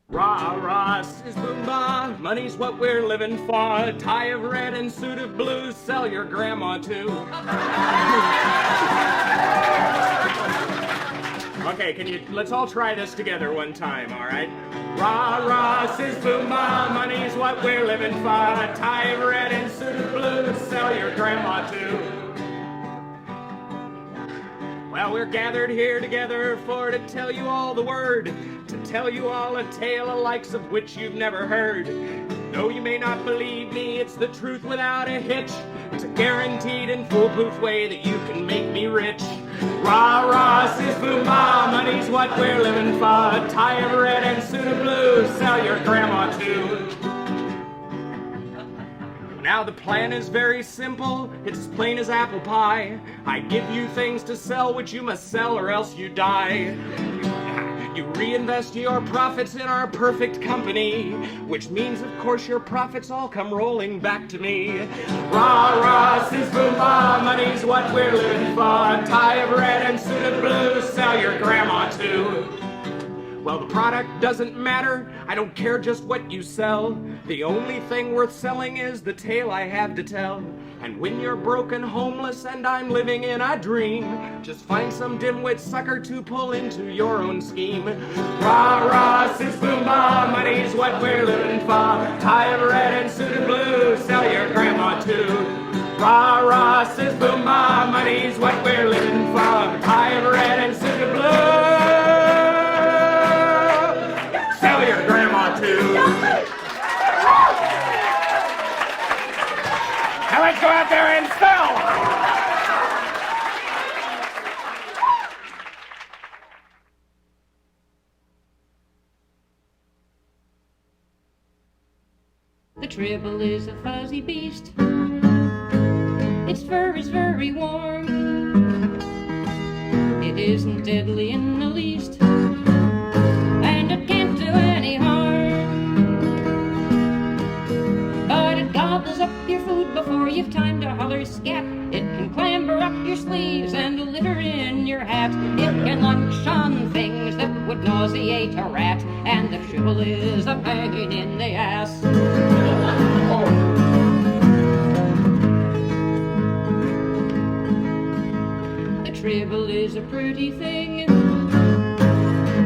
Rah, rah, sis, boom, bah, money's what we're living for. Tie of red and suit of blue, sell your grandma too. Okay, let's all try this together one time, all right? Rah, rah, sis, boom, bah, money's what we're living for. Tie of red and suit of blue, sell your grandma too. Well, we're gathered here together for to tell you all the word, to tell you all a tale the likes of which you've never heard. Though you may not believe me, it's the truth without a hitch. It's a guaranteed and foolproof way that you can make me rich. Rah, rah, sis, boom, bah, money's what we're living for. Tie of red and suit of blue, sell your grandma too. Now the plan is very simple, it's as plain as apple pie. I give you things to sell which you must sell or else you die. You reinvest your profits in our perfect company, which means of course your profits all come rolling back to me. Rah, rah, sis, boom, bah, money's what we're living for. Tie of red and suit of blue, sell your grandma too. Well, the product doesn't matter, I don't care just what you sell. The only thing worth selling is the tale I have to tell. And when you're broken, homeless, and I'm living in a dream, just find some dimwit sucker to pull into your own scheme. Rah, rah, sis, boom, bah, money's what we're living for. Tie of red and suit of blue, sell your grandma too. Rah, rah, sis, boom, bah, money's what we're living for. Tie of red and suit of blue, sell your grandma too. Now let's go out there and sell. The Tribble is a fuzzy beast. Its fur is very warm. It isn't deadly in the least, and it can't do any harm. But it gobbles up your food before you've time to holler scat. It can clamber up your sleeves and litter in your hat. It can lunch on things that would nauseate a rat, and the Tribble is a pain in the ass. The Tribble is a pretty thing.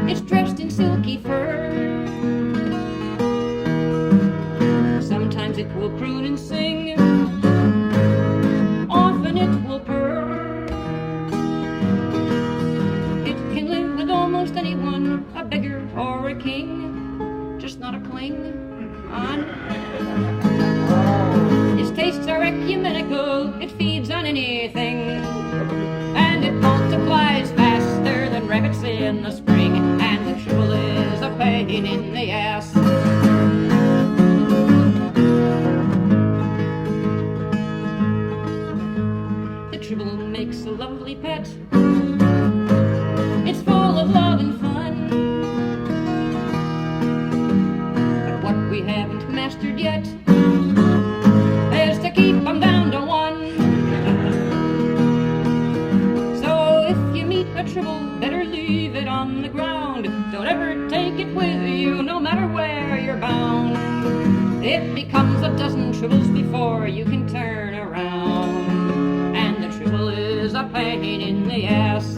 It's dressed in silky fur. Sometimes it will croon and sing. Often it will purr. It can live with almost anyone, a beggar or a king, just not a cling on. Its tastes are ecumenical, it feeds on anything, and it multiplies faster than rabbits in the spring, and the Tribble is a pain in the ass. The Tribble makes a lovely pet. It's full of love and fun, but what we haven't mastered yet is to keep them down to one. So if you meet a Tribble, better leave it on the ground. Don't ever take it with you, no matter where you're bound. It becomes a dozen Tribbles before you can turn around, and the Tribble is a pain in the ass.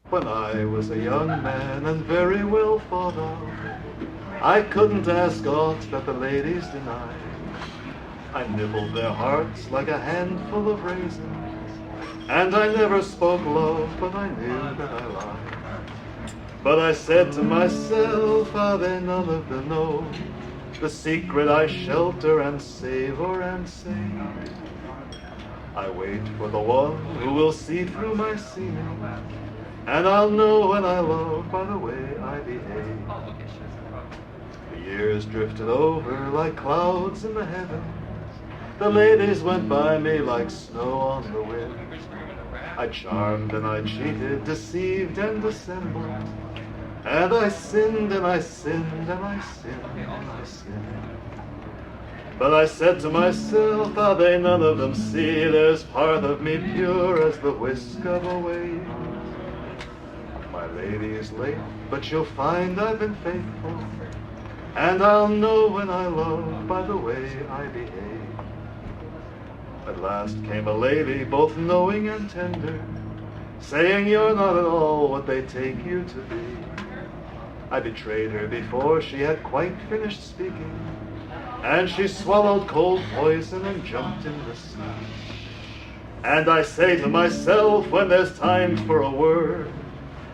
When I was a young man and very well thought of, I couldn't ask aught that the ladies denied. I nibbled their hearts like a handful of raisins, and I never spoke low, but I knew that I lied. But I said to myself, are they none of them know the secret I shelter and savor and save? I wait for the one who will see through my seeming, and I'll know when I love by the way I behave. The years drifted over like clouds in the heavens. The ladies went by me like snow on the wind. I charmed and I cheated, deceived and dissembled, And I sinned and I sinned and I sinned and I sinned. But I said to myself, how they none of them see there's part of me pure as the whisk of a wave. My lady is late, but you'll find I've been faithful, and I'll know when I love by the way I behave. At last came a lady, both knowing and tender, saying you're not at all what they take you to be. I betrayed her before she had quite finished speaking, and she swallowed cold poison and jumped in the sea. And I say to myself when there's time for a word,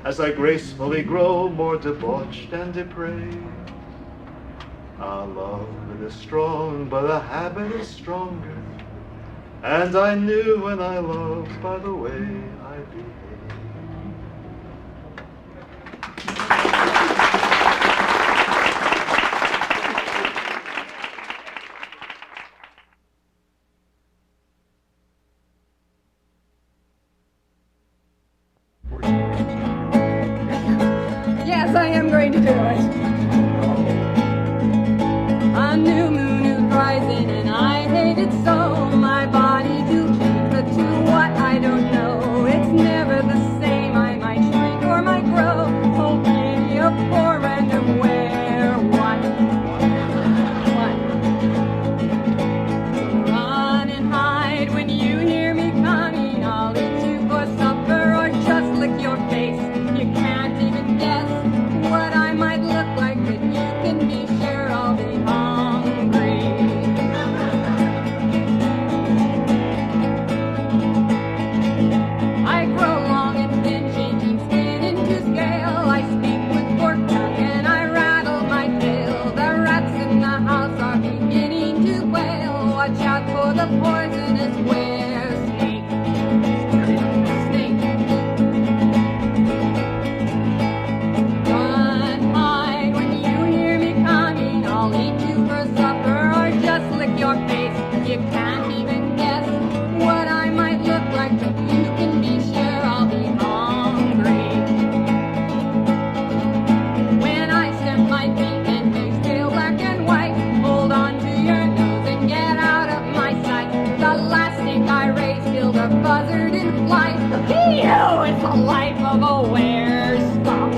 as I gracefully grow more debauched and depraved, ah, love, it is strong, but a habit is stronger, and I knew when I loved by the way I behaved. Yes, I am going to do it. A new moon is rising and I hate it so. My body to keep, but to what I don't know. It's never the same. I might shrink or might grow. Oh, pity a poor random where. What? Run and hide when you hear me coming. I'll eat you for supper or just lick your face. You can't even guess what I might look like, but you can be sure I'll be hungry. I grow long and thin, changing skin into scale. I speak with forked tongue and I rattle my tail. The rats in the house are beginning to wail. Watch out for the poisonous were snake. Run, hide when you hear me coming. I'll eat you for supper or just lick your face. You can't even guess what I might look like, but you can be sure I'll be hungry. When I stamp my feet and make stale black and white, hold on to your nose and get out of my sight. The last thing I raise killed a buzzard in flight. Ew, it's the life of a were-skunk.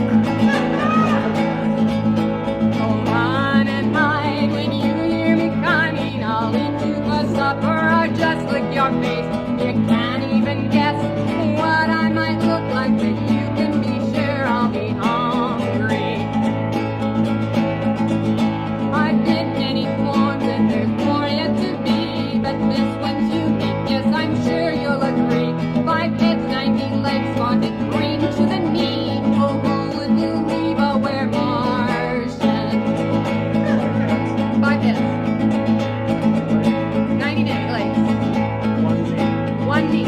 Oh, run and hide when you hear me coming. I'll eat you for supper or just lick your face. You can't even guess what I might look like, but you can be sure I'll be hungry. I did many forms and there's more yet to be, but this one's unique, yes, I'm sure you'll agree. 5 heads, 90 legs, spotted green to the knee. Oh, who would believe a were-Martian? 5 heads, 90 legs, 1 knee.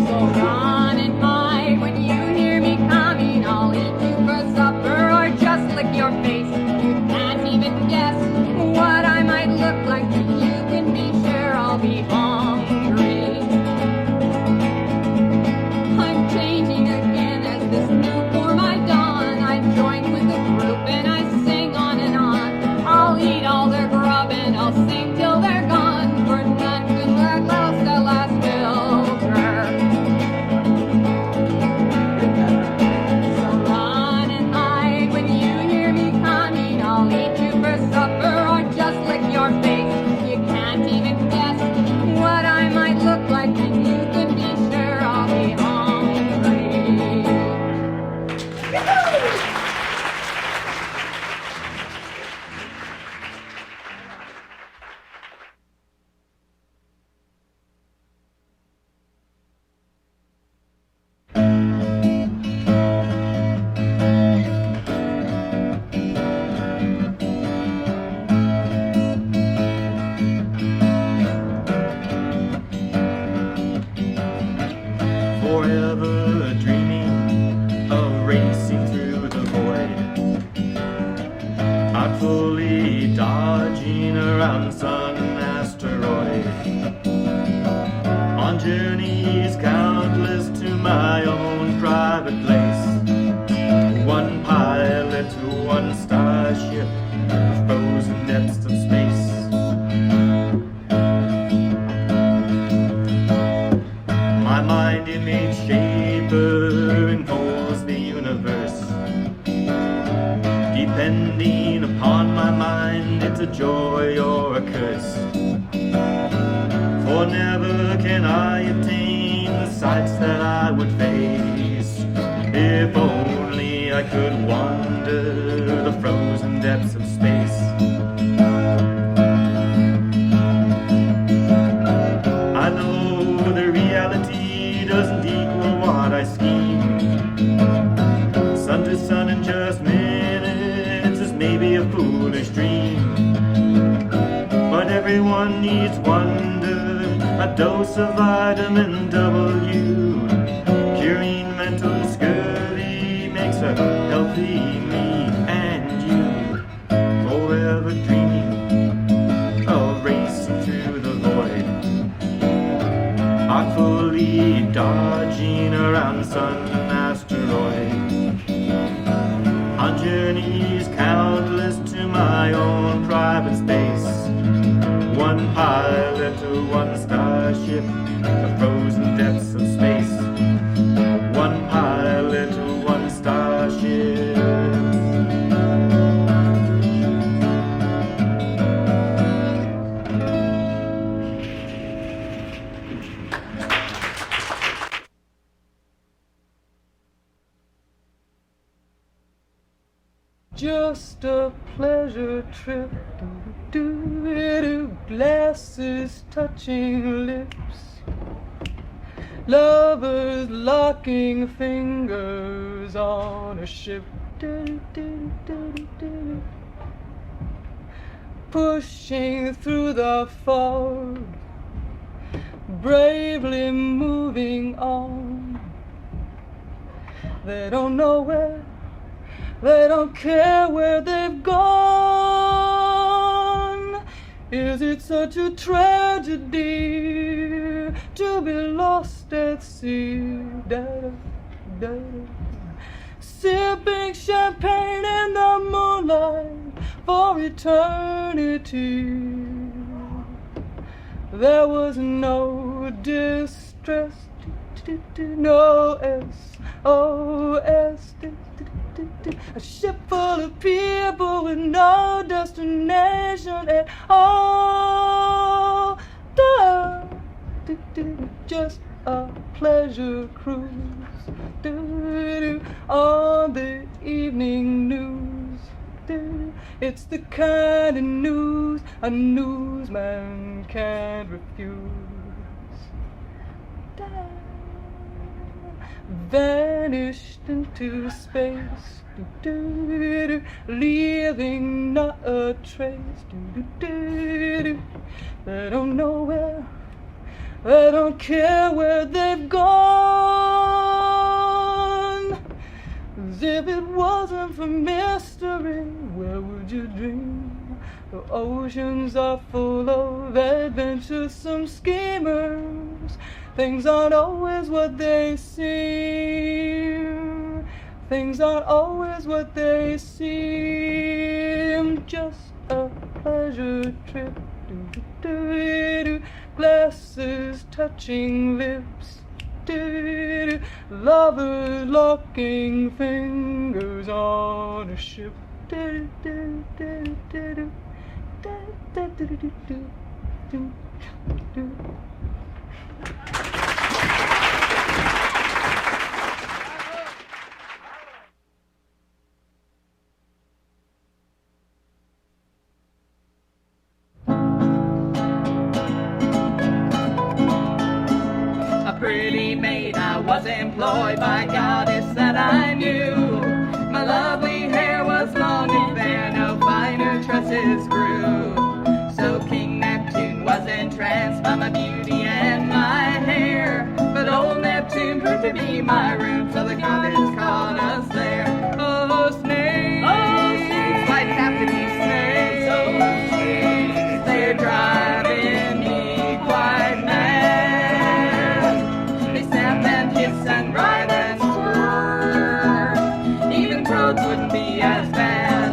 So run and hide when you hear me coming. I'll eat you for supper or just lick your face. You can't even guess what I might look like, but you can be sure I'll be hungry. I'm changing again as this new form I don. I join with the group and I sing on and on. I'll eat all their grub and I'll sing till they're gone, for none can last the last filter. So run and hide when you hear me coming. I'll eat you for supper or just lick your face. You can't even guess what I might look like, and you can be sure I'll be hungry. Forever dreaming of racing through the void, artfully dodging around sun and asteroid, on journeys countless to my own private place. one starship, the frozen depths of space. My mind image shaper enfolds the universe. Depending upon my mind, it's a joy or a curse. For never can I attain the sights that I would face. If only I could wander the frozen depths of space. I know the reality doesn't equal what I scheme. Sun to sun in just minutes is maybe a foolish dream. But everyone needs wonder, a dose of vitamin W. Curing mental scurvy makes a healthy me and you. Forever dreaming of racing through the void, artfully dodging around sun and asteroid. On journeys countless to my own private space. One pilot to one starship, the frozen depths of space. One pilot to one starship. Just a pleasure trip, glasses touching lips, lovers locking fingers on a ship, pushing through the fog, bravely moving on. They don't know where, they don't care where they've gone. Is it such a tragedy to be lost at sea? Da-da-da. Sipping champagne in the moonlight for eternity. There was no distress, no SOS. A ship full of people with no destination at all. Just a pleasure cruise on the evening news. It's the kind of news a newsman can't refuse. Vanished into space, leaving not a trace. They don't know where, they don't care where they've gone. As if it wasn't for mystery, where would you dream? The oceans are full of adventuresome schemers. Things aren't always what they seem. Things aren't always what they seem. Just a pleasure trip. Glasses touching lips. Lovers locking fingers on a ship. A pretty maid I was employed by a goddess that I knew. My lovely hair was long and fair, no finer tresses grew. So King Neptune was entranced by my beauty and my hair. But old Neptune proved to be my ruin, so the goddess called us there. Oh, snakes! Oh, snakes! Why have to be snakes? Oh, snakes! They're driving me quite mad. They snap and hiss and writhe and squirm. Even crows wouldn't be as bad.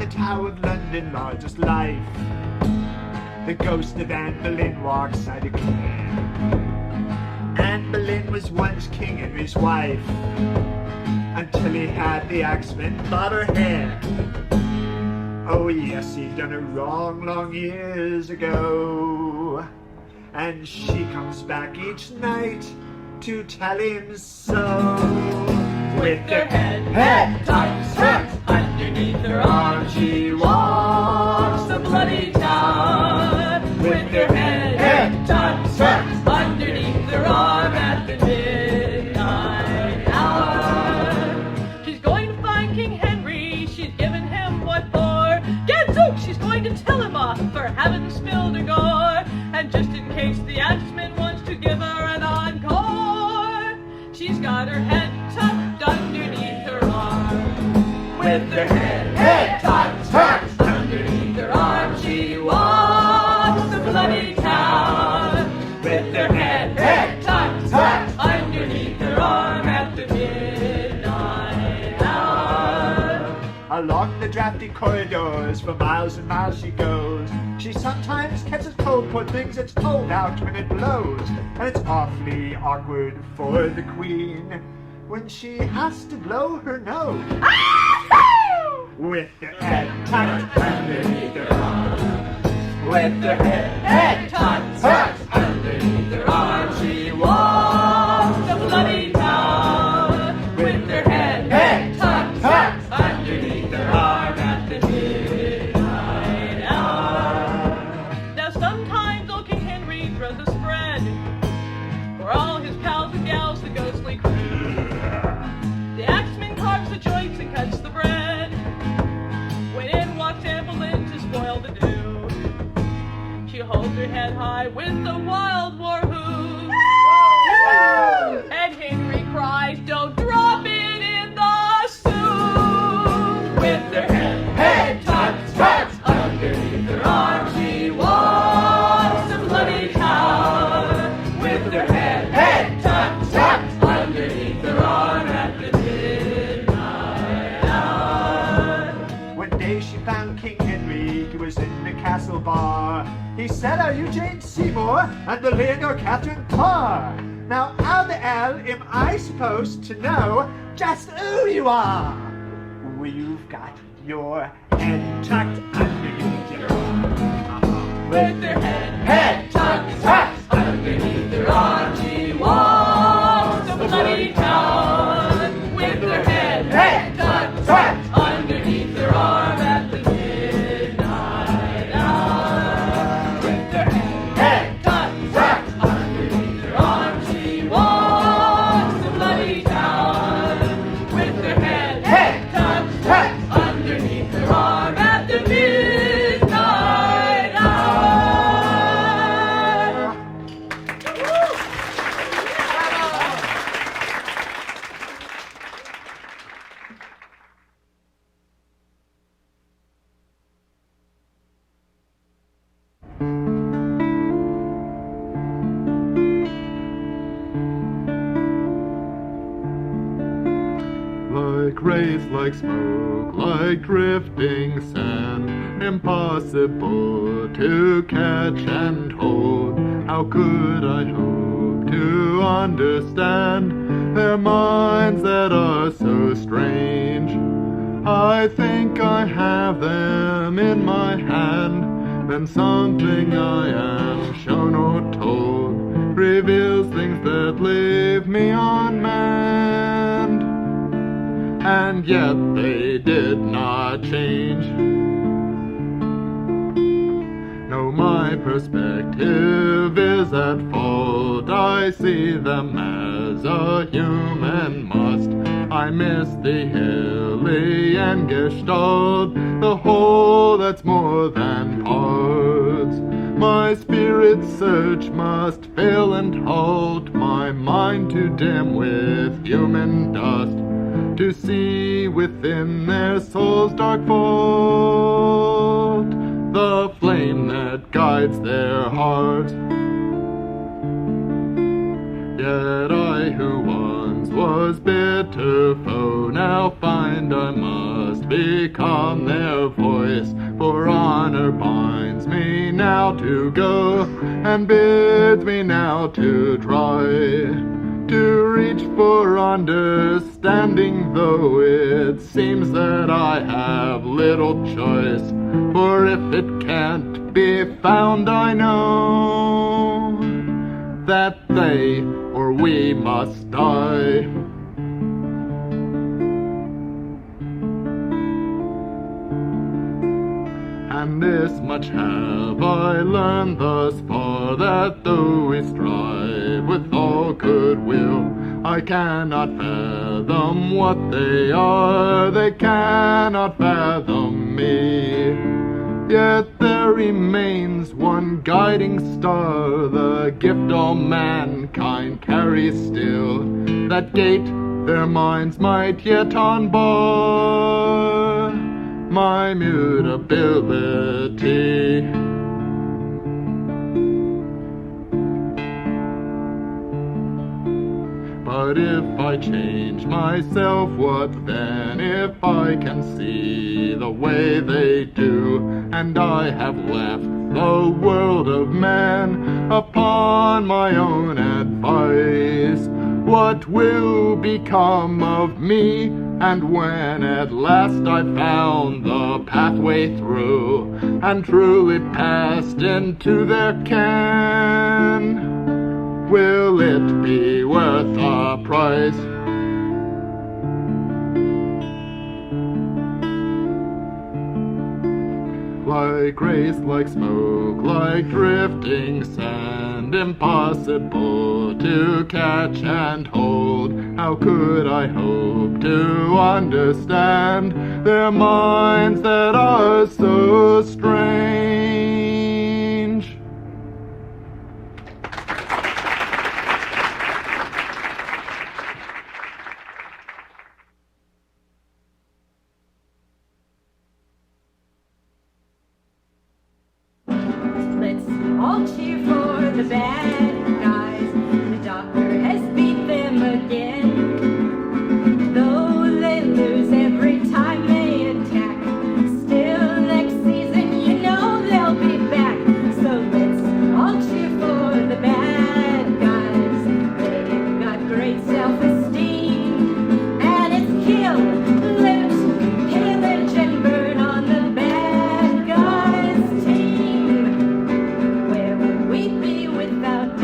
the Tower of London, largest life. The ghost of Anne Boleyn walks side of Clare. Anne Boleyn was once King Henry's wife, until he had the Axeman bob her hair. Oh yes, he'd done her wrong long years ago, and she comes back each night to tell him so. With her head tucked underneath her arm, she walks the bloody town. With her head tucked underneath her arm at the midnight hour. She's going to find King Henry, she's given him what for. Gadzooks, she's going to tell him off for having spilled her gore. And just in case the Axeman wants to give her an encore, she's got her head tucked underneath her arm. With her head tucked underneath her arm, she walks the bloody town. With her head tucked underneath her arm at the midnight hour. Along the drafty corridors for miles and miles she goes. She sometimes catches cold, poor things, it's cold out when it blows. And it's awfully awkward for the Queen when she has to blow her nose. With her head tucked underneath her arm. With her head tucked underneath her arm, she walks the bloody town. With her head tucked underneath her arm at the midnight hour. Now sometimes old King Henry throws a spread for all his pals and gals, the ghostly crew. The Axeman carves the joints and cuts the bread, when in walks Anne Boleyn to spoil the dew. She holds her head high with the wild war whoop. And Henry cries, don't drop it in the soup. With her head tucked underneath her arm, she walks the bloody town. With her head tucked underneath her arm at the midnight hour. One day she found King Henry, he was in the castle bar. He said, are you Jane Seymour and the Leonor Catherine Parr? Now how the hell am I supposed to know just who you are? Well, you've got your head tucked underneath your arm. With her head tucked underneath her arm, she walks the bloody town. With her head tucked underneath her arm at the midnight hour. With her head tucked underneath her arm, she walks the bloody town. With her head tucked underneath her arm at the midnight hour. Like wraiths, like smoke, like drifting sand, impossible to catch and hold. How could I hope to understand their minds that are so strange? I think I have them in my hand, then something I am shown or told reveals things that leave me unmanned. And yet they did not change. No, my perspective is at fault. I see them as a human must. I miss the Hillian gestalt, the whole that's more than parts. My spirit's search must fail and halt, my mind too dim with human dust to see within their soul's dark vault the flame that guides their heart. Yet I who once was bitter foe now find I must must become their voice, for honor binds me now to go, and bids me now to try to reach for understanding, though it seems that I have little choice, for if it can't be found, I know that they or we must die. And this much have I learned thus far, that though we strive with all good will, I cannot fathom what they are, they cannot fathom me. Yet there remains one guiding star, the gift all mankind carries still, that gate their minds might yet unbar, my mutability. But if I change myself, what then? If I can see the way they do, and I have left the world of men upon my own advice, what will become of me? And when at last I found the pathway through, and truly passed into their ken, will it be worth a price? Like grace, like smoke, like drifting sand, impossible to catch and hold. How could I hope to understand their minds that are so strange? Let's all cheer for the bad guys. The doctor has beat them again. Though they lose every time they attack, still next season you know they'll be back. So let's all cheer for the bad guys. They've got great self-esteem, and it's kill, loot, pillage, and burn on the bad guys' team. Where would we be without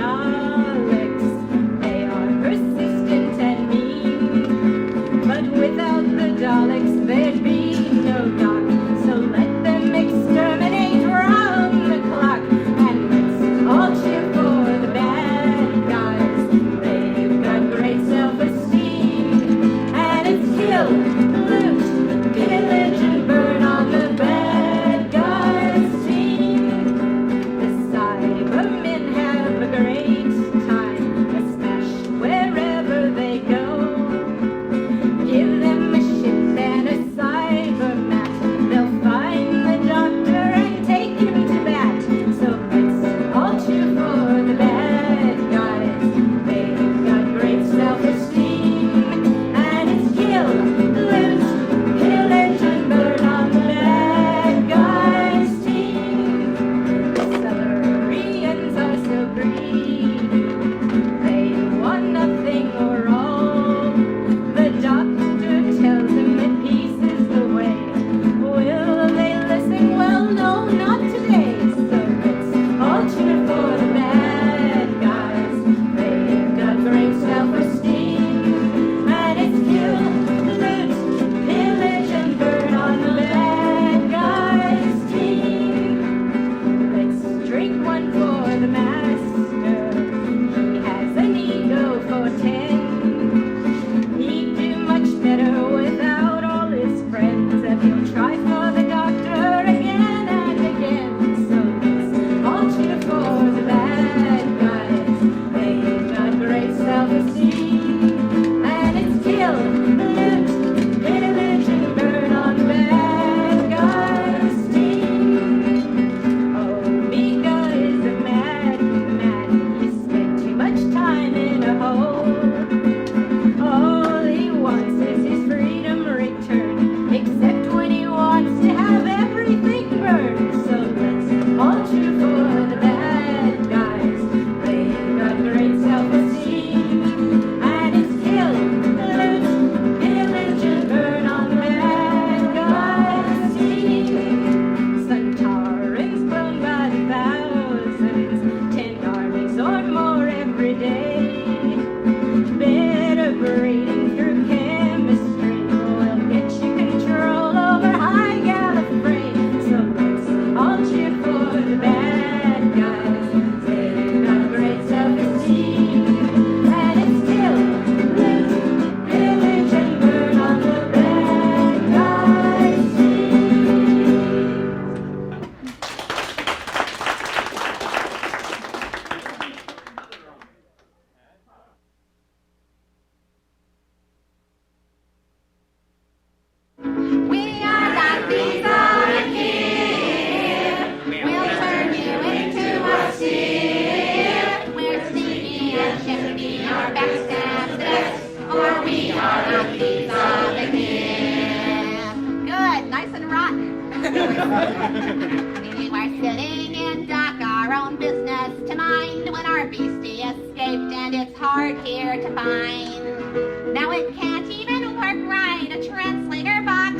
We were sitting in dock, our own business to mind, when our beastie escaped, and it's hard here to find. Now it can't even work right, a translator box.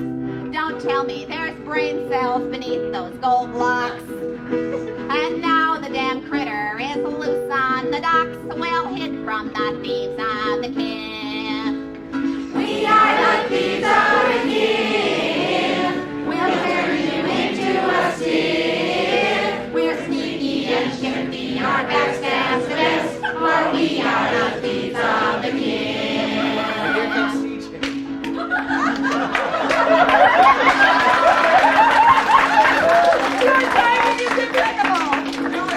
Don't tell me there's brain cells beneath those gold blocks. And now the damn critter is loose on the docks, well hid from the thieves of the Kid. We are the thieves of the Kid. We'll turn you into a steer. We're sneaky and shifty, our backstabs the best, for we are the thieves of the Kid. Here comes CJ.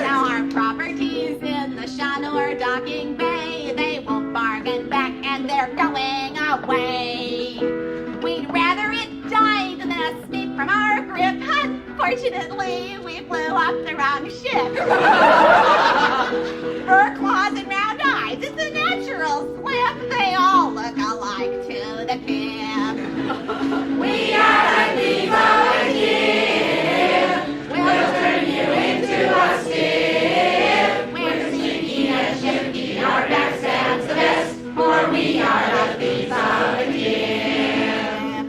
Now our properties in the Shanor docking bay, they won't bargain back and they're going away. We'd rather it died than escape from our grip. Unfortunately, we flew off the wrong ship. Fur claws and round eyes, it's a natural slip. They all look alike to the Kid. We are the thieves of the Kid. We'll turn you into a steer. We're sneaky and shifty, our backstabs the best, for we are the thieves of the Kid.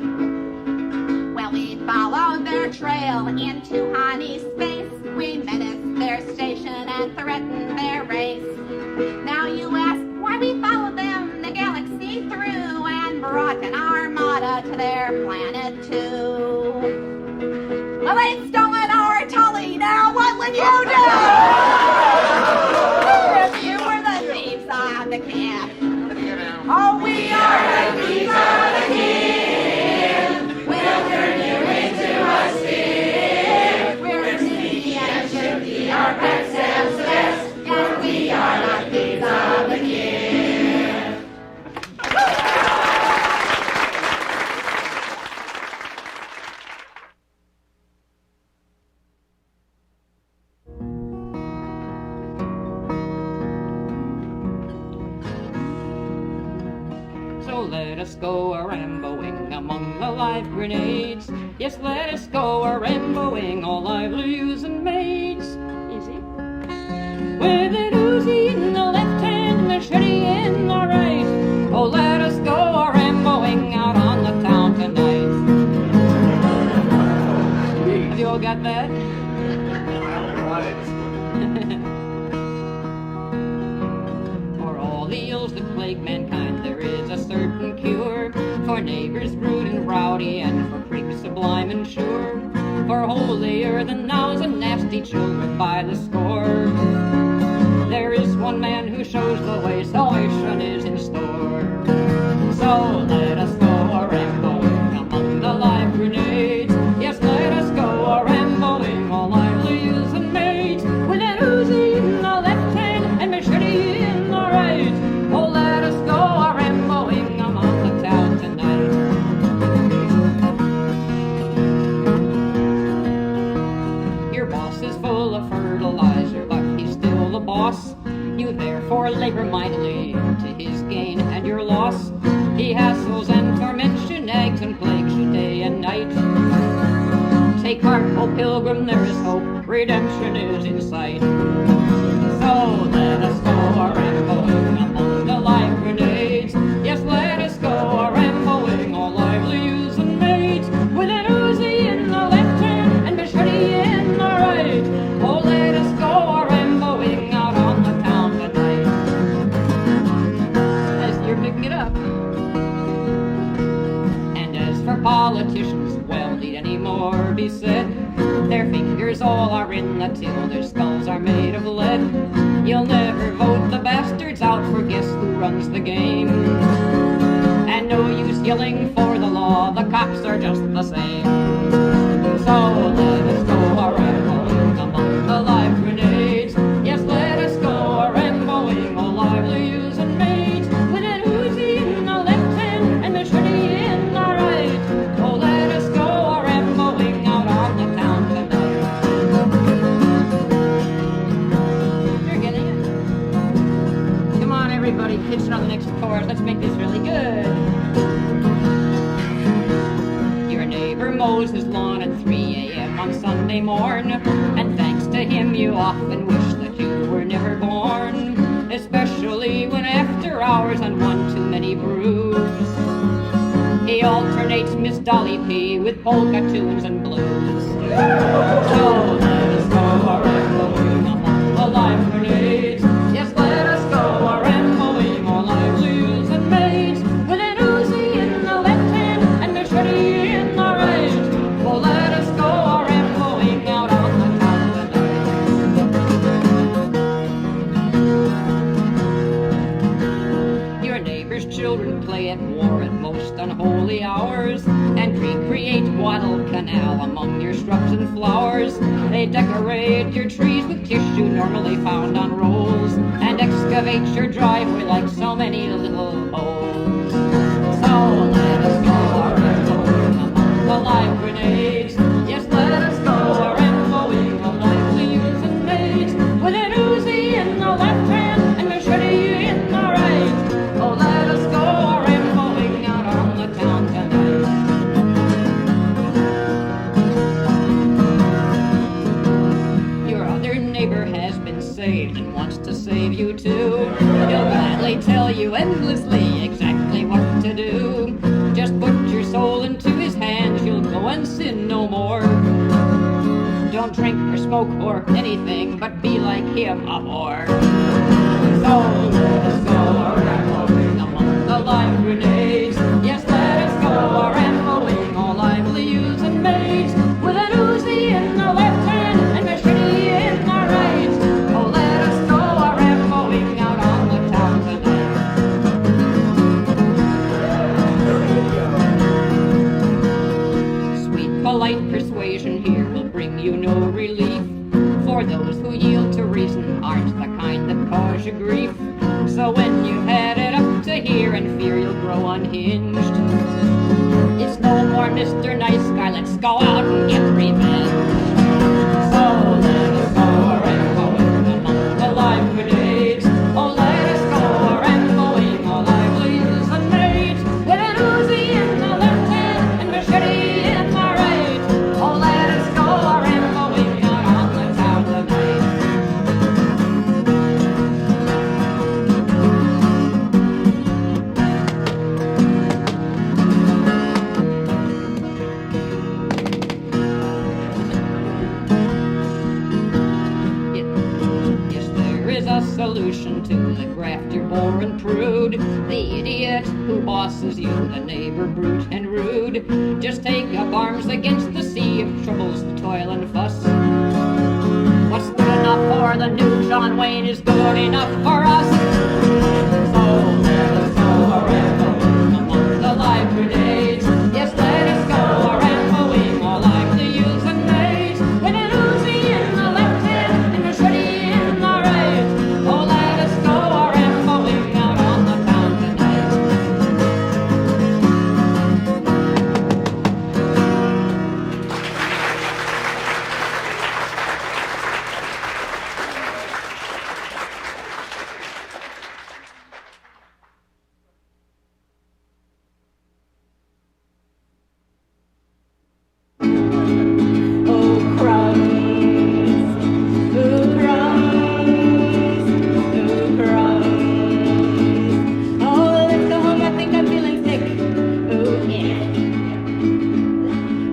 Well, we followed their trail into Honey space. We menaced their station and threatened their race. Now you ask why we followed them the galaxy through and brought an armada to their planet too. Well, they'd stolen our Tully, now what would you do? If you were the thieves of the Kid. Oh, we are the thieves of the Kid. We'll turn you into a steer. We're sneaky and shifty, our backstabs the best. Yes, we are the thieves of the Kid. So let us go a-Ramboing among the live grenades. Yes, let us go a-Ramboing, all lively youths and maids. Easy. With an Uzi in the left hand, machete in the right. Oh, let us go a-Ramboing out on the town tonight. Have you all got that? For all the ills that plague mankind, there is a certain cure. For neighbors rude and rowdy, and for freaks sublime and sure. For holier than thou's and nasty children by the score. There is one man who shows the way, salvation is in store. So let us go a-Ramboing among the live grenades. Yes, let us go a-Ramboing, all lively youths and maids. With an Uzi in the left hand and machete in the right. Oh, let us go a-Ramboing among the town tonight. Your boss is full of fertilizer, but he's still the boss. You therefore labor mightily to his gain and your loss. He hassles and torments you, nags and plagues you day and night. Take heart, O pilgrim, there is hope, redemption is in sight. So let us go a-Ramboing among the live grenades. Yes, let us go a-Ramboing, all lively youths and maids. With an Uzi in the left hand and machete in the right. Oh, let us go a-Ramboing out on the town tonight. As you're picking it up. And as for politicians, well, need any more be said? Their fingers all are in the till, their skulls are made of lead. You'll never vote the bastards out, for guess who runs the game? And no use yelling for the law, the cops are just the same. So let us go a-Ramboing among the live grenades. Yes, let us go a-Ramboing, all lively youths and maids. With an Uzi in the left hand and machete in the right. Oh, let us go a-Ramboing out on the town tonight. You're getting it. Come on, everybody, pitch it on the next chord. Let's make this really good. Your neighbor mows Sunday morn, and thanks to him you often wish that you were never born, especially when after hours on one too many brews he alternates Miss Dolly P with polka tunes and blues. So let us go a-ramboing among the live grenades. Yes, let us go a-ramboing all livelies and maids, with an Uzi in the left hand and a machete in the right. Oh, let us go a-ramboing out on the town tonight. Your neighbor's children play at war at most unholy hours, and recreate Guadalcanal among your shrubs and flowers. They decorate your trees with tissue normally found on rolls, and excavate your driveway like so many little holes. So let us go a-ramboing among the live grenades. Yes, let us go a-ramboing all livelies and maids, with an Uzi in the left hand and machete in the right. Oh, let us go a-ramboing out on the town tonight. Your other neighbor has been saved and wants to save you too. He'll gladly tell you endlessly exactly what to do. Just put your soul into his hands, you'll go and sin no more. Don't drink or smoke or anything, but be like him, a whore. So let us go a-ramboing among the live grenades. Yes, let us go a-ramboing all lively youths and maids, with an Uzi in the left hand and machete in the right. Oh, let us go a-ramboing out on the town tonight. Sweet, polite persuasion here will bring you no relief, for those who yield to reason aren't the kind that cause you grief. So when you've had it up to here and fear you'll grow unhinged, it's no more Mr. Nice Guy, let's go out and get revenge. So let us go a-ramboing among the live grenades. Oh, let us go a-ramboing all livelies and maids, with an Uzi in the left hand and machete in the right. Oh, let us go a-ramboing out on the town tonight. Yes, there is a solution to the grafter, bore and prude, the idiot who bosses you, the neighbor brute and rude. Just take up arms against the sea of troubles, toil and fuss. What's good enough for the new John Wayne is good enough for us. So let us go a-ramboing among the live grenades. Yes, let us go a-ramboing all lively youths and maids, with an Uzi in the left hand and machete in the right. Oh, let us go a-ramboing out on the town tonight. Oh, crumbs, oh, crumbs, oh, crumbs. Oh, let's go home, I think I'm feeling sick. Oh, yeah.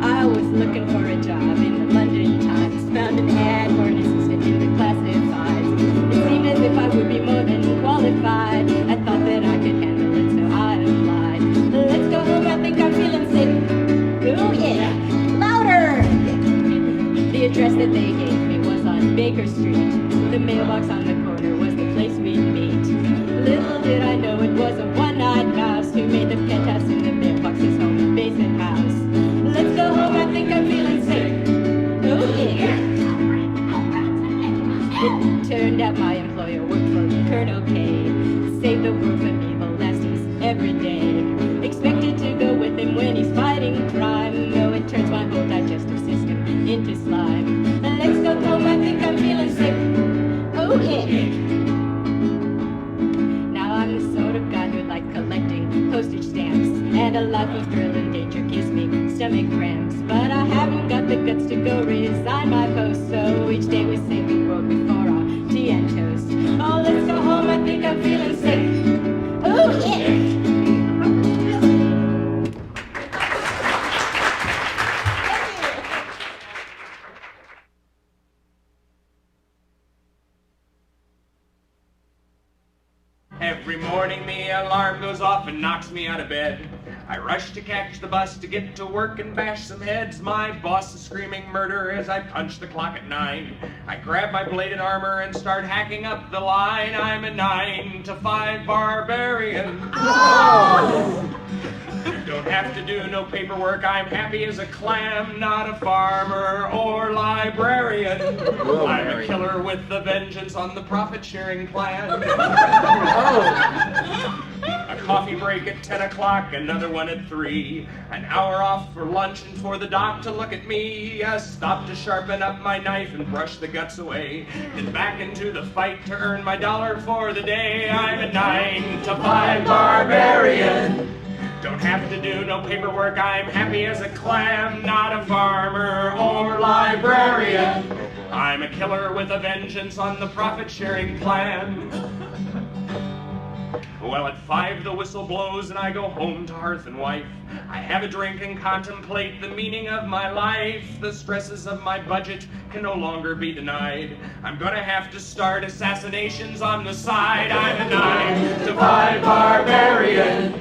I was looking for a job in the London Times, found an ad for an assistant in the classifieds. It seemed as if I would be more than qualified. I thought that I could handle it, so I applied. Let's go home, I think I'm feeling sick. Oh, yeah. Louder! The address that they gave me was on Baker Street. The mailbox on the corner was the place we'd meet. Little did I know it was a one-eyed mouse who made the penthouse in the mailbox his home basement house. Let's go home, I think I'm feeling sick. Oh, yeah. It turned out my employer worked for Colonel K. Saved the world from evil nasties every day. Expected to go with him when he's fighting crime. No, it turns my whole digestive system into slime. Let's go home, I think I'm feeling sick. Oh, yeah. Now I'm the sort of guy who likes collecting postage stamps, and a life of thrill and danger gives me stomach cramps. But I haven't got the guts to go resign my Every morning the alarm goes off and knocks me out of bed. I rush to catch the bus to get to work and bash some heads. My boss is screaming murder as I punch the clock at 9. I grab my blade and armor and start hacking up the line. I'm a 9 to 5 barbarian. Oh! Don't have to do no paperwork. I'm happy as a clam, not a farmer or librarian. I'm a killer with the vengeance on the profit-sharing plan. A coffee break at 10 o'clock, another one at 3. An hour off for lunch and for the doc to look at me. A stop to sharpen up my knife and brush the guts away. Then back into the fight to earn my dollar for the day. I'm a 9 to 5 barbarian. Don't have to do no paperwork, I'm happy as a clam, not a farmer or librarian. I'm a killer with a vengeance on the profit-sharing plan. Well, at 5 the whistle blows and I go home to hearth and wife. I have a drink and contemplate the meaning of my life. The stresses of my budget can no longer be denied. I'm gonna have to start assassinations on the side. I'm a 9 to 5 barbarian.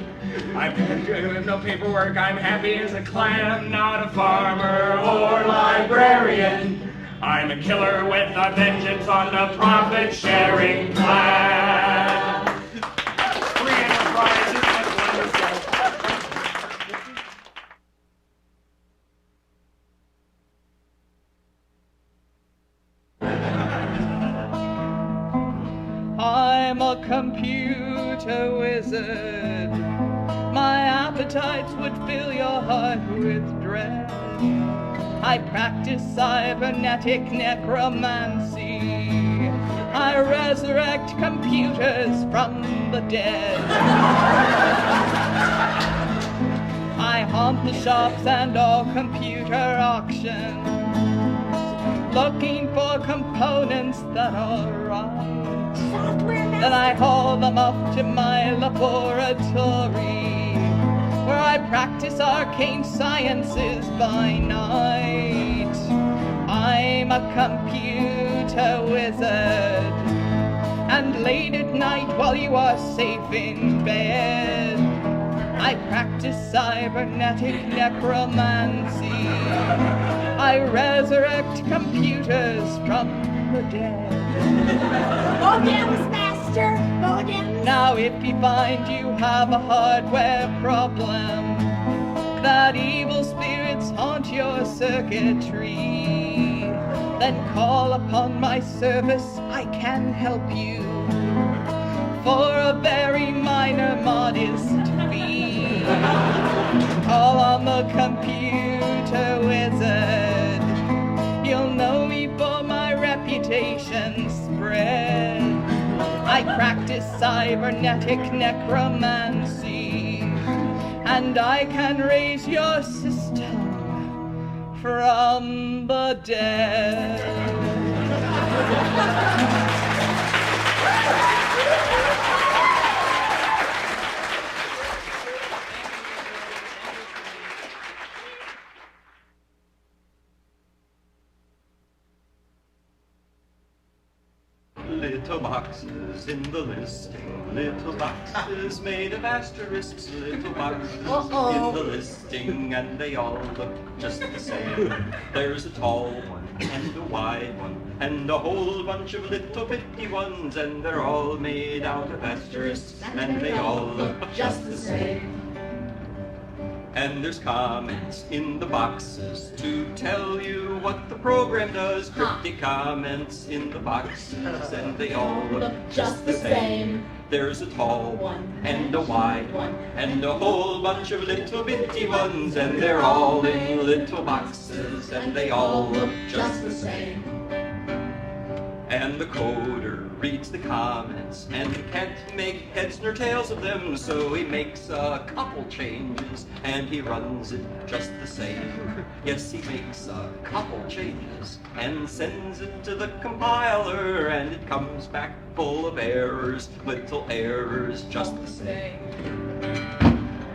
I'm doing no paperwork, I'm happy as a clam, not a farmer or librarian. I'm a killer with a vengeance on the profit-sharing plan. Free enterprise, isn't it wonderful? I'm a computer wizard. My appetites would fill your heart with dread. I practice cybernetic necromancy. I resurrect computers from the dead. I haunt the shops and all computer auctions, looking for components that are right. Then I haul them off to my laboratory, where I practice arcane sciences by night. I'm a computer wizard, and late at night while you are safe in bed, I practice cybernetic necromancy. I resurrect computers from the dead. Modems, master, modems. Now if you find you have a hardware problem, that evil spirits haunt your circuitry, then call upon my service, I can help you for a very minor modest fee. Call on the computer wizard, you'll know me for my reputation spread. I practice cybernetic necromancy, and I can raise your system from the dead. Little boxes in the listing, little boxes made of asterisks, little boxes in the listing, and they all look just the same. There's a tall one and a wide one and a whole bunch of little bitty ones, and they're all made out of asterisks, and they all look just the same. And there's comments in the boxes to tell you what the program does. Cryptic comments in the boxes, and they all look just the same. There's a tall one and a wide one and a whole bunch of little bitty ones, and they're all in little boxes, and they all look just the same. And the coder reads the comments and can't make heads nor tails of them, so he makes a couple changes and he runs it just the same. Yes, he makes a couple changes and sends it to the compiler, and it comes back full of errors, little errors just the same.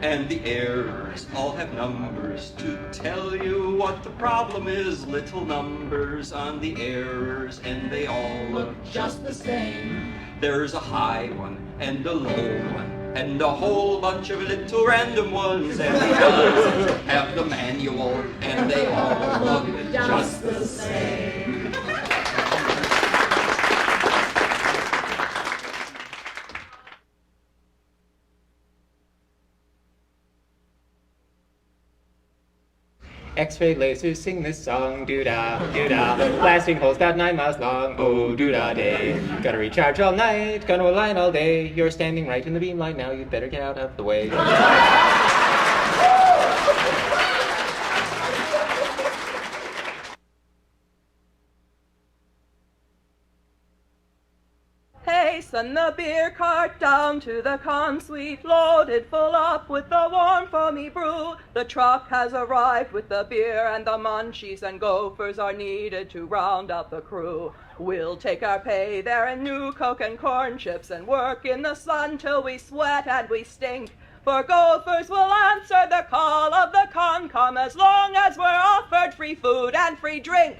And the errors all have numbers to tell you what the problem is. Little numbers on the errors, and they all look just the same. There's a high one and a low one and a whole bunch of little random ones, and the others have the manual, and they all look just the same. X-ray lasers sing this song, doo-dah, doo-dah. Blasting holes about 9 miles long, oh, doo-dah day. Gotta recharge all night, gonna align all day. You're standing right in the beam line now, you'd better get out of the way. Send the beer cart down to the con-suite, loaded full up with the warm foamy brew. The truck has arrived with the beer, and the munchies and gophers are needed to round out the crew. We'll take our pay there in new Coke and corn chips and work in the sun till we sweat and we stink. For gophers will answer the call of the con-com as long as we're offered free food and free drink.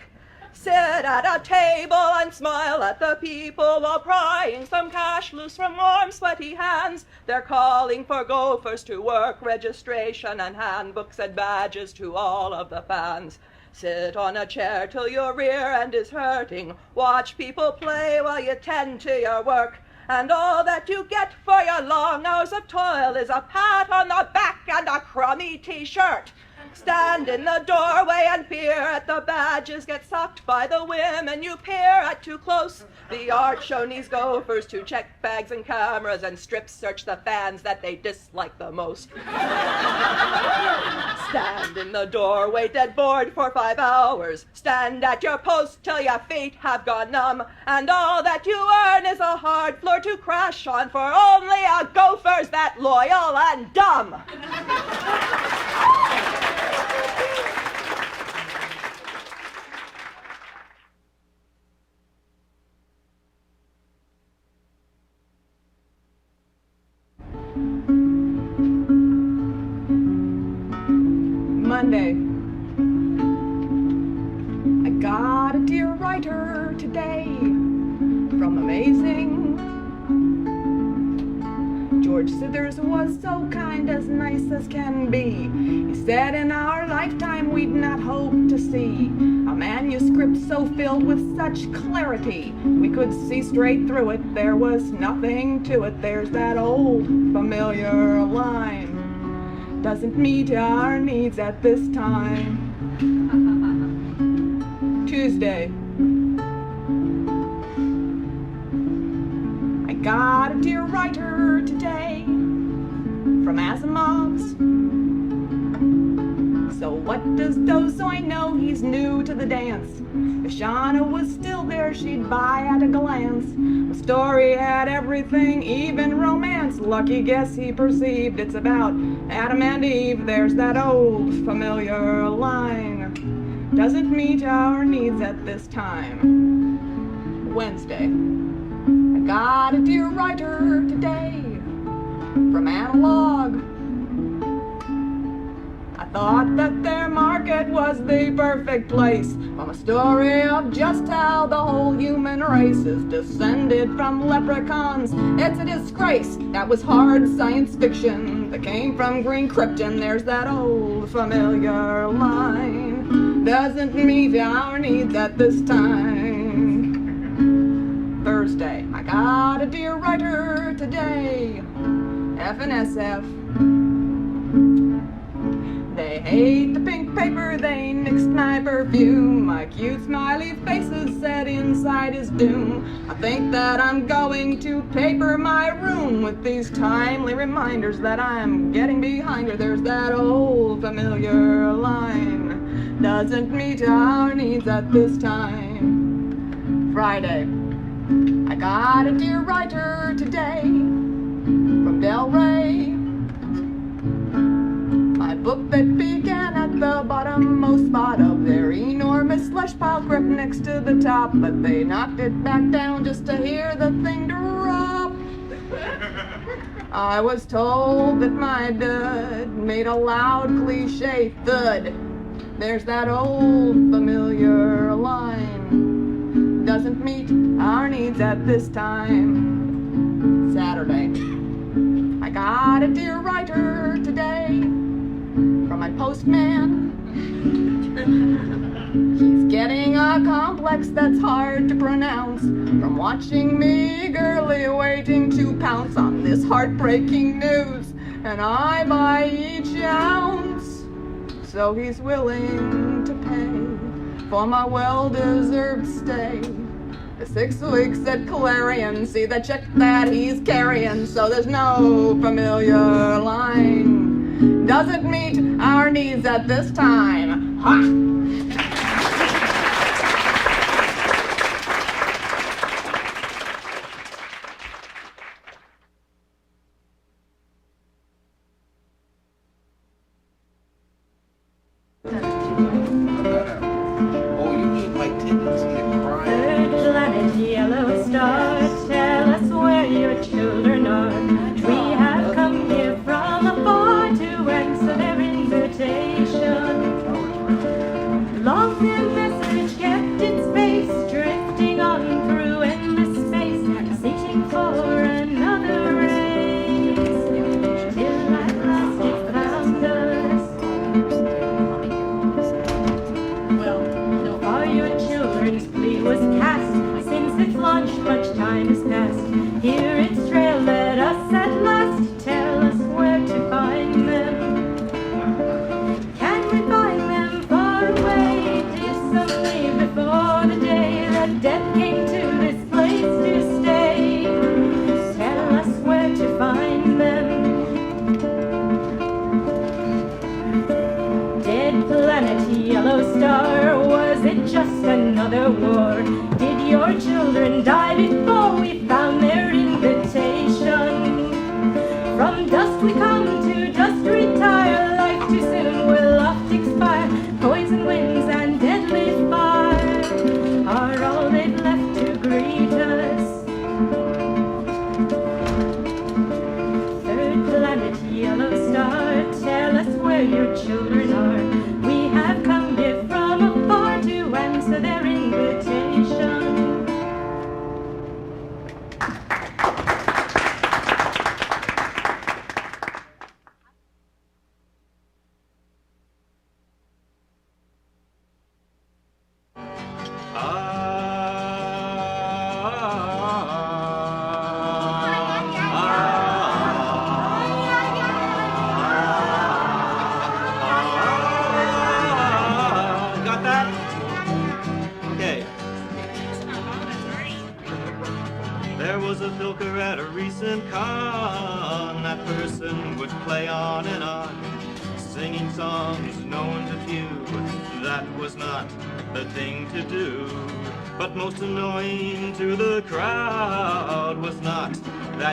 Sit at a table and smile at the people while prying some cash loose from warm, sweaty hands. They're calling for gophers to work, registration and handbooks and badges to all of the fans. Sit on a chair till your rear end is hurting. Watch people play while you tend to your work. And all that you get for your long hours of toil is a pat on the back and a crummy t-shirt. Stand in the doorway and peer at the badges, get sucked by the women you peer at too close. The art show needs gophers to check bags and cameras and strip search the fans that they dislike the most. Stand in the doorway dead bored for 5 hours. Stand at your post till your feet have gone numb. And all that you earn is a hard floor to crash on, for only a gopher's that loyal and dumb. Monday. I got a dear writer today from Amazing. George Sithers was so kind, as nice as can be. He said in our lifetime we'd not hope to see a manuscript so filled with such clarity. We could see straight through it, there was nothing to it. There's that old familiar line. Doesn't meet our needs at this time. Tuesday. I got a dear writer today from Asimov's. So what does Dozoy know? He's new to the dance. If Shauna was still there, she'd buy at a glance. The story had everything, even romance. Lucky guess he perceived it's about Adam and Eve. There's that old familiar line. Doesn't meet our needs at this time. Wednesday. I got a dear writer today from Analog. I thought that their market was the perfect place from a story of just how the whole human race is descended from leprechauns. It's a disgrace. That was hard science fiction that came from green krypton. There's that old familiar line. Doesn't meet our needs at this time. Thursday. I got a dear writer today. F and SF. They hate the pink paper, they nixed my perfume. My cute smiley faces set inside his doom. I think that I'm going to paper my room with these timely reminders that I'm getting behind her. There's that old familiar line. Doesn't meet our needs at this time. Friday. I got a dear writer today from Del Rey. My book that began at the bottommost spot of their enormous slush pile crept next to the top, but they knocked it back down just to hear the thing drop. I was told that my dud made a loud cliche thud. There's that old familiar line. Doesn't meet our needs at this time. Saturday. I got a dear writer today from my postman. He's getting a complex that's hard to pronounce from watching me eagerly waiting to pounce on this heartbreaking news, and I buy each ounce. So he's willing to pay for my well-deserved stay. The 6 weeks at Clarion, see the check that he's carrying, so there's no familiar line. Doesn't meet our needs at this time. Ha!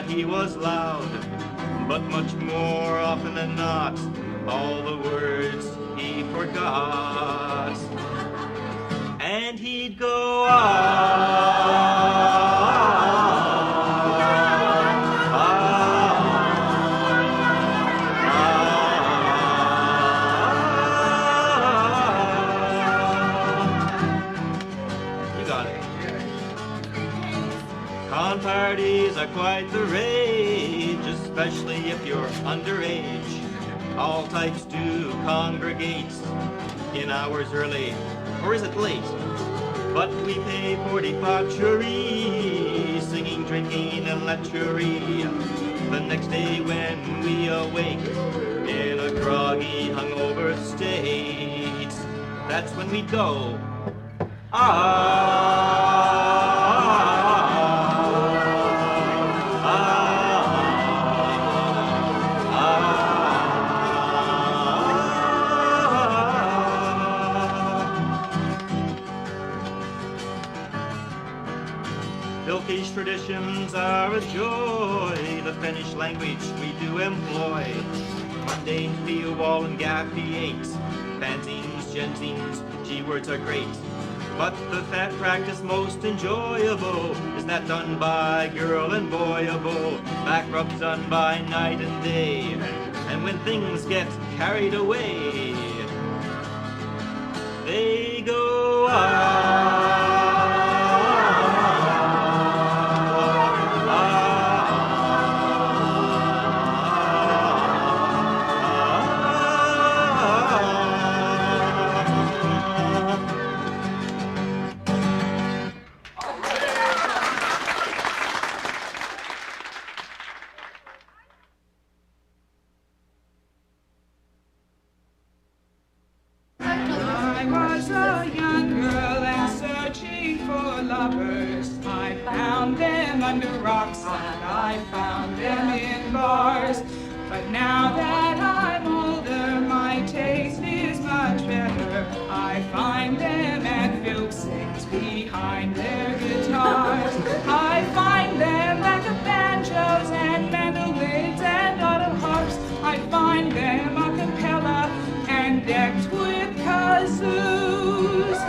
He was loud, but much more often than not, all the words he forgot. And he'd go You got it. Con parties are quite the rage, especially if you're underage. All types do congregate in hours early, or is it late? But we pay for debauchery, singing, drinking, and lechery. The next day when we awake in a groggy, hungover state, that's when we go. Filkish traditions are a joy, the Finnish language we do employ. Mundane feel wall and gaffy 8, fanzines, genzines, G-words are great. But the fat practice most enjoyable is that done by girl and boyable. Back rubs done by night and day. And when things get carried away, they go under rocks, and I found them in bars. But now that I'm older, my taste is much better. I find them at Filk sings behind their guitars. I find them at the banjos and mandolins and auto harps. I find them a cappella and decked with kazoos.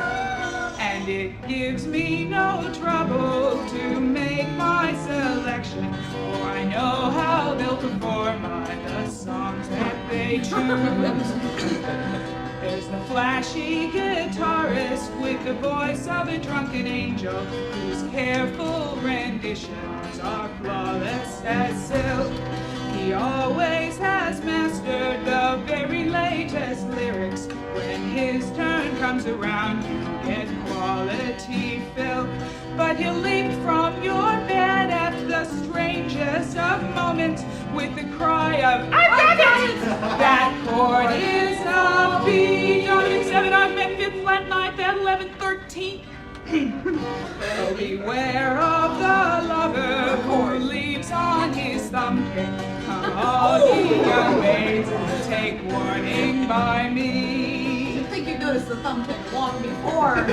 And it gives me no trouble to make my selection, for I know how they'll perform the songs that they choose. There's the flashy guitarist with the voice of a drunken angel, whose careful renditions are flawless as silk. He always has mastered the very latest lyrics. When his turn comes around, you get quality Filk. But he'll leap from your bed at the strangest of moments with the cry of, "I got it!" That chord is a B, John 7, augment 5th, flat 9th, at 11th, 13th. So beware of the lover who leaves on his thumbprint. Come all ye young maids and take warning by me. I think you noticed the thumbprint long before.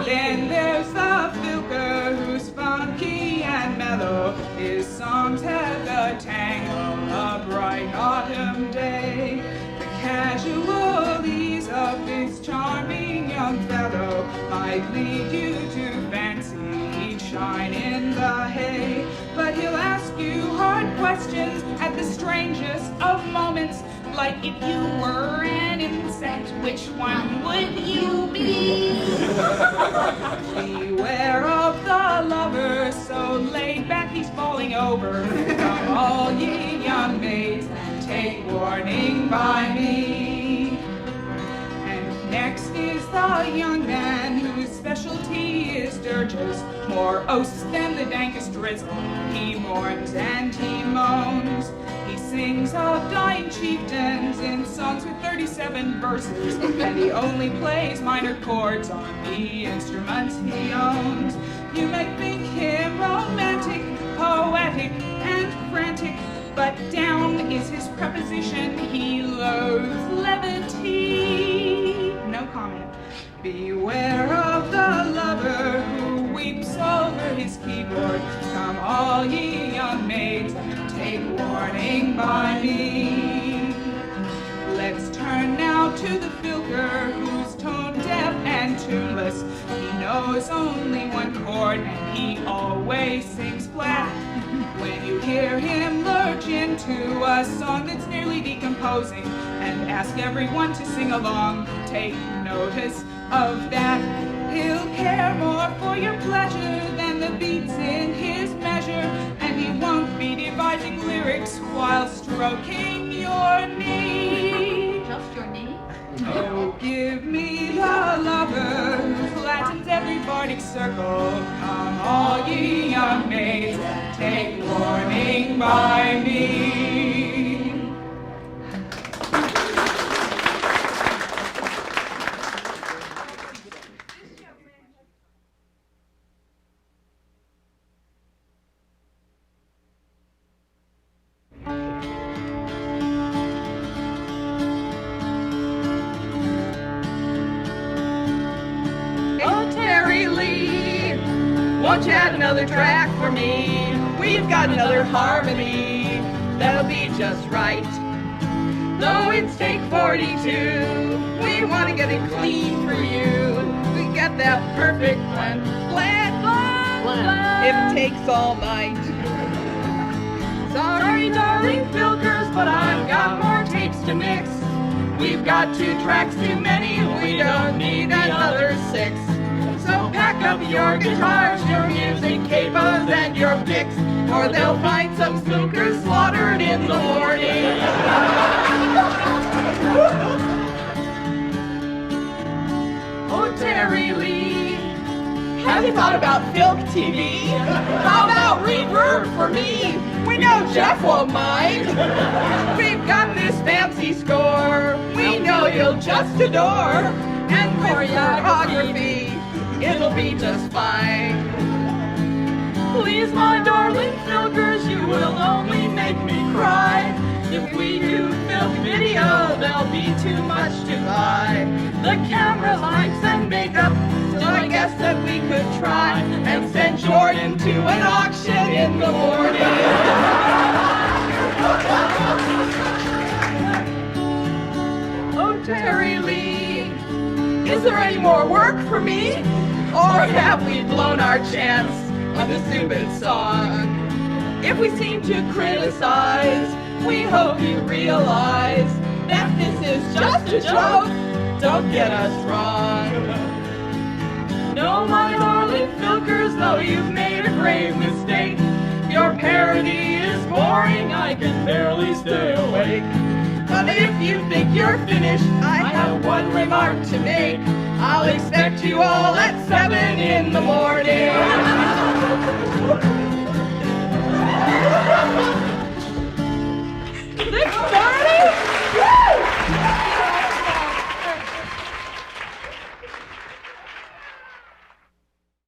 Then there's the filker who's funky and mellow. His songs have the tang of a bright autumn day. The casual ease of this charming young fellow might lead you to fancy he'd shine in the hay. But he'll ask you hard questions at the strangest of moments, like if you were an insect, which one would you be? Beware of the lover, so laid back he's falling over. Come all ye young maids and take warning by me. And next is the young man whose specialty is dirges, more oaths than the dankest drizzle. He mourns and he moans. He sings of dying chieftains in songs with 37 verses, and he only plays minor chords on the instruments he owns. You may think him romantic, poetic, and frantic, but down is his preposition. He loathes levity. No comment. Beware of the lover who weeps over his keyboard. Come all ye young maids, take warning by me. Let's turn now to the filker who's tone deaf and tuneless. He knows only one chord and he always sings flat. When you hear him lurch into a song that's nearly decomposing and ask everyone to sing along, take notice of that. He'll care more for your pleasure than the beats in his measure, and he won't be devising lyrics while stroking your knee. Just your knee? Oh, give me the lover who flattens every bardic circle. Come all ye young maids, take warning by me. Won't you add another track for me? We've got another harmony that'll be just right. Though it's take 42, we want to get it clean for you. get that perfect blend. If it takes all night. Sorry, darling Filkers, but I've got more tapes to mix. We've got 2 tracks too many, we don't need another 6. So pack up your guitars, your music capers, and your picks, or they'll find some spookers slaughtered in the morning. Oh, Terry Lee, have you thought about Filk TV? How about reverb for me? We know Jeff won't mind. We've got this fancy score we know you'll just adore. And choreography, it'll be just fine. Please, my darling Filkers, you will only make me cry. If we do Filk video, there'll be too much to buy. The camera lights and makeup, so I guess that we could try and send Jordan to an auction in the morning. Oh, Terry Lee, is there any more work for me? Or have we blown our chance on the Zubin song? If we seem to criticize, we hope you realize that this is just a joke. Don't get us wrong. No, my darling Filkers, though you've made a grave mistake, your parody is boring, I can barely stay awake. But if you think you're finished, I have one remark to make. I'll expect you all at 7 in the morning. This started?